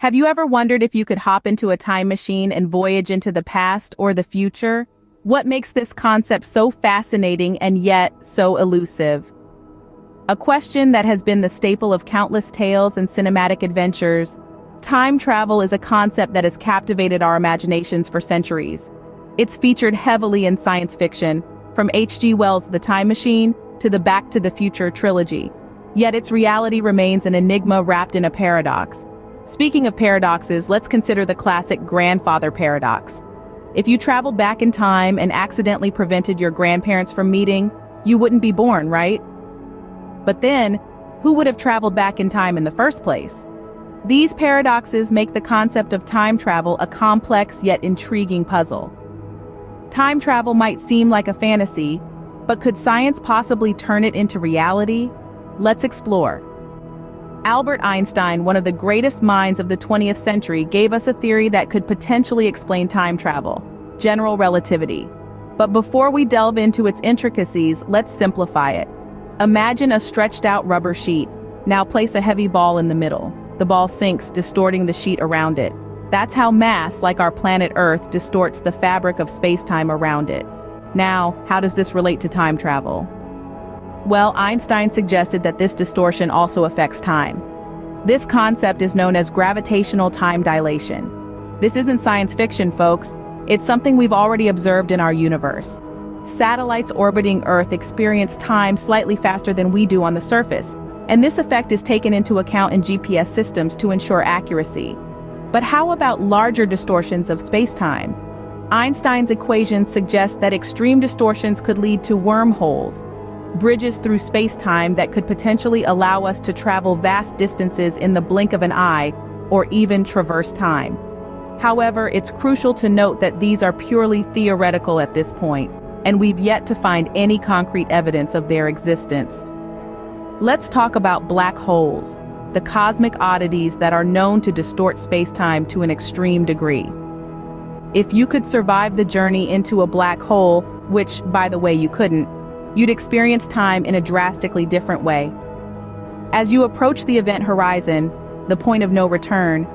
Have you ever wondered if you could hop into a time machine and voyage into the past or the future? What makes this concept so fascinating and yet so elusive? A question that has been the staple of countless tales and cinematic adventures, time travel is a concept that has captivated our imaginations for centuries. It's featured heavily in science fiction, from H.G. Wells' The Time Machine to the Back to the Future trilogy. Yet its reality remains an enigma wrapped in a paradox. Speaking of paradoxes, let's consider the classic grandfather paradox. If you traveled back in time and accidentally prevented your grandparents from meeting, you wouldn't be born, right? But then, who would have traveled back in time in the first place? These paradoxes make the concept of time travel a complex yet intriguing puzzle. Time travel might seem like a fantasy, but could science possibly turn it into reality? Let's explore. Albert Einstein, one of the greatest minds of the 20th century, gave us a theory that could potentially explain time travel: general relativity. But before we delve into its intricacies, let's simplify it. Imagine a stretched-out rubber sheet. Now place a heavy ball in the middle. The ball sinks, distorting the sheet around it. That's how mass, like our planet Earth, distorts the fabric of space-time around it. Now, how does this relate to time travel? Well, Einstein suggested that this distortion also affects time. This concept is known as gravitational time dilation. This isn't science fiction, folks. It's something we've already observed in our universe. Satellites orbiting Earth experience time slightly faster than we do on the surface, and this effect is taken into account in GPS systems to ensure accuracy. But how about larger distortions of space-time? Einstein's equations suggest that extreme distortions could lead to wormholes, bridges through space-time that could potentially allow us to travel vast distances in the blink of an eye, or even traverse time. However, it's crucial to note that these are purely theoretical at this point, and we've yet to find any concrete evidence of their existence. Let's talk about black holes, the cosmic oddities that are known to distort space-time to an extreme degree. If you could survive the journey into a black hole, which, by the way, you couldn't, you'd experience time in a drastically different way. As you approach the event horizon, the point of no return,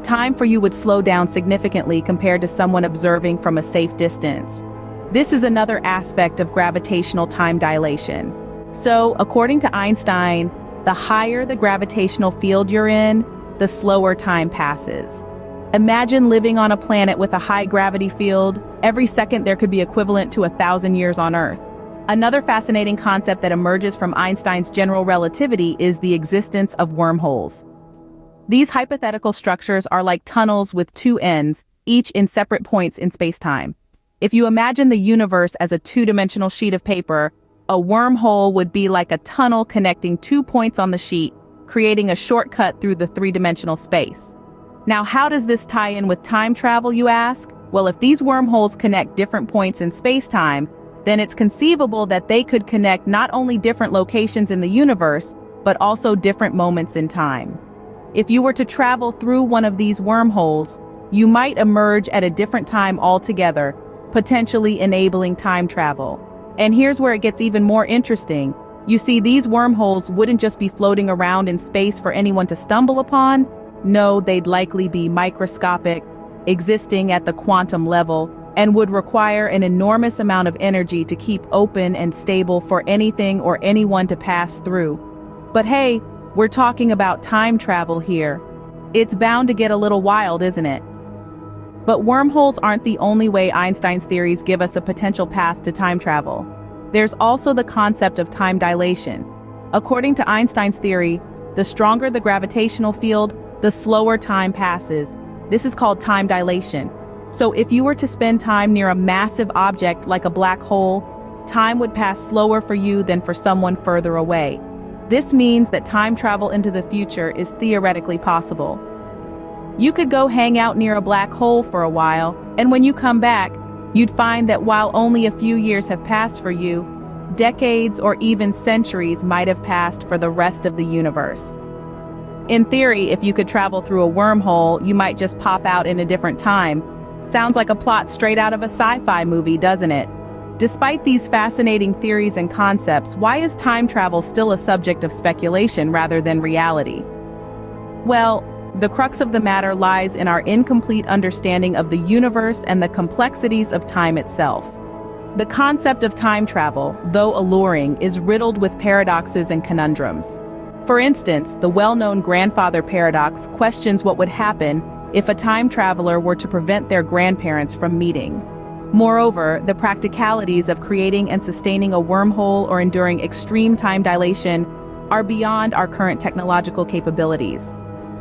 time for you would slow down significantly compared to someone observing from a safe distance. This is another aspect of gravitational time dilation. So, according to Einstein, the higher the gravitational field you're in, the slower time passes. Imagine living on a planet with a high gravity field. Every second there could be equivalent to 1,000 years on Earth. Another fascinating concept that emerges from Einstein's general relativity is the existence of wormholes. These hypothetical structures are like tunnels with two ends, each in separate points in space-time. If you imagine the universe as a two-dimensional sheet of paper, a wormhole would be like a tunnel connecting 2 points on the sheet, creating a shortcut through the three-dimensional space. Now, how does this tie in with time travel, you ask? Well, if these wormholes connect different points in space-time, then it's conceivable that they could connect not only different locations in the universe, but also different moments in time. If you were to travel through one of these wormholes, you might emerge at a different time altogether, potentially enabling time travel. And here's where it gets even more interesting. You see, these wormholes wouldn't just be floating around in space for anyone to stumble upon. No, they'd likely be microscopic, existing at the quantum level, and would require an enormous amount of energy to keep open and stable for anything or anyone to pass through. But hey, we're talking about time travel here. It's bound to get a little wild, isn't it? But wormholes aren't the only way Einstein's theories give us a potential path to time travel. There's also the concept of time dilation. According to Einstein's theory, the stronger the gravitational field, the slower time passes. This is called time dilation. So if you were to spend time near a massive object like a black hole, time would pass slower for you than for someone further away. This means that time travel into the future is theoretically possible. You could go hang out near a black hole for a while, and when you come back, you'd find that while only a few years have passed for you, decades or even centuries might have passed for the rest of the universe. In theory, if you could travel through a wormhole, you might just pop out in a different time. Sounds like a plot straight out of a sci-fi movie, doesn't it? Despite these fascinating theories and concepts, why is time travel still a subject of speculation rather than reality? Well, The crux of the matter lies in our incomplete understanding of the universe and the complexities of time itself. The concept of time travel, though alluring, is riddled with paradoxes and conundrums. For instance, the well-known grandfather paradox questions what would happen if a time traveler were to prevent their grandparents from meeting. Moreover, the practicalities of creating and sustaining a wormhole or enduring extreme time dilation are beyond our current technological capabilities.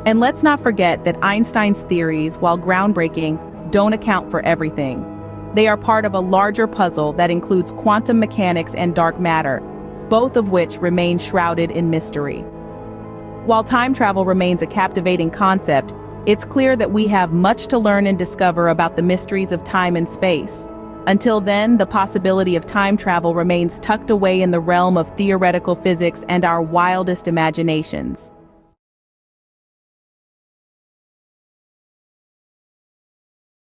And let's not forget that Einstein's theories, while groundbreaking, don't account for everything. They are part of a larger puzzle that includes quantum mechanics and dark matter, both of which remain shrouded in mystery. While time travel remains a captivating concept, it's clear that we have much to learn and discover about the mysteries of time and space. Until then, the possibility of time travel remains tucked away in the realm of theoretical physics and our wildest imaginations.